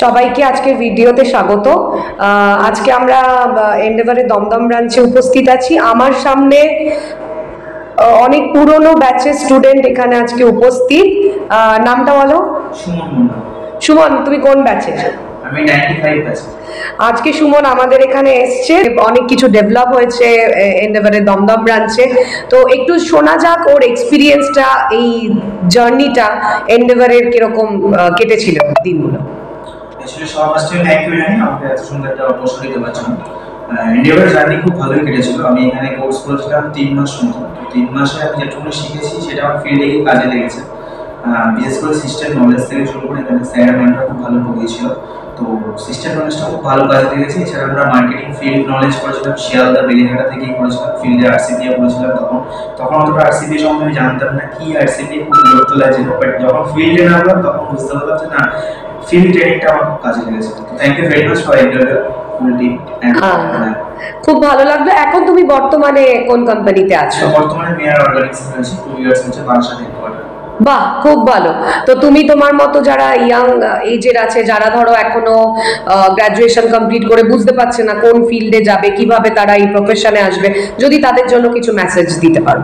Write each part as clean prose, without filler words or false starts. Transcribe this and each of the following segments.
সবাইকে আজকে ভিডিওতে স্বাগত। আজকে আমরা এন্ডেভারের দমদম ব্রাঞ্চে উপস্থিত আছি। আমার সামনে অনেক পুরনো ব্যাচের স্টুডেন্ট এখানে আজকে উপস্থিত। নামটা বলো। সুমন, তুমি কোন ব্যাচের? আমি 95 ব্যাচের। আজকে সুমন আমাদের এখানে এসছে, অনেক কিছু ডেভেলপ হয়েছে এন্ডেভারের দমদম ব্রাঞ্চে। তো একটু শোনা যাক ওর এক্সপিরিয়েন্সটা, এই জার্নিটা এন্ডেভারের কিরকম কেটেছিল দিনগুলো। অ্যাকচুয়ালি সবার ফার্স্টে থ্যাংক ইউ জানি আমাকে এত সুন্দর একটা অপরচুনিটি দেওয়ার জন্য। এন্ডেভারের জার্নি খুব ভালোই কেটেছিল। আমি এখানে কোর্স করেছিলাম 3 মাস মতো। 3 মাসে আমি যেটুকু শিখেছি সেটা আমার ফিল্ডে গিয়ে কাজে লেগেছে। বিশেষ করে সিস্টেম নলেজ থেকে শুরু করে এখানে স্যার ম্যামরা খুব ভালো পড়িয়েছিল। তো সিস্টেম নলেজটা খুব ভালো কাজে লেগেছে। এছাড়া আমরা মার্কেটিং ফিল্ড নলেজ করেছিলাম, শিয়ালদা বেলেঘাটা থেকেই করেছিলাম, ফিল্ডে আরসিপি করেছিলাম। তখন অতটা আরসিপি সম্বন্ধে আমি জানতাম না, কি আরসিপি খুব বিরক্ত লাগছিল। বাট যখন ফিল্ডে নামলাম তখন বুঝতে পারলাম যে না, ফিল্ড ট্রেনিংটা আমার খুব কাজে লেগেছে। Thank you very much for Endeavour full team. খুব ভালো লাগলো। এখন তুমি বর্তমানে কোন কোম্পানিতে আছো? বর্তমানে মেয়ার অর্গানিক্স রয়েছে, 2 ইয়ার্স হচ্ছে বারাসাত হেডকোয়ার্টার। বাহ, খুব ভালো। তো তুমি তোমার মতো যারা ইয়াং এজের আছে, যারা ধরো এখনো গ্রাজুয়েশন কমপ্লিট করে বুঝতে পারছে না কোন ফিল্ডে যাবে, কিভাবে তারা এই প্রফেশনে আসবে, যদি তাদের জন্য কিছু মেসেজ দিতে পারো।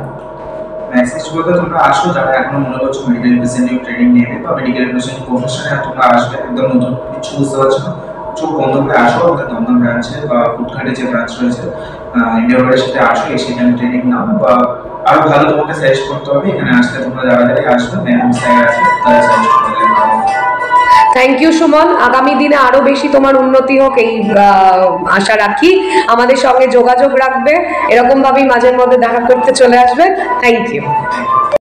মেসেজ বলতে তোমরা আসো যারা এখনো মনে করছো মেডিকেল রিপ্রেজেন্টেটিভ ট্রেনিং নেবে বা মেডিকেল রিপ্রেজেন্টেটিভ প্রফেশনে তোমরা আসবে, একদম নতুন কিছু বুঝতে পারছো না, চোখ বন্ধ করে আসো আমাদের দমদম ব্রাঞ্চে বা ফুটঘাটে যে ব্রাঞ্চ রয়েছে এন্ডেভারের সাথে আসো, এসে এখানে ট্রেনিং নাও। বা আরো ভালো তোমাকে সাজেস্ট করতে হবে, এখানে আসলে তোমরা যারা যারা আসবে ম্যাম স্যার আছে তারা সাজেস্ট করতে পারবে। Thank you Suman. আগামী দিনে আরো বেশি তোমার উন্নতি হোক এই আশা রাখি। আমাদের সঙ্গে যোগাযোগ রাখবে, এরকম ভাবেই মাঝে মধ্যে দেখা করতে চলে আসবে। Thank you.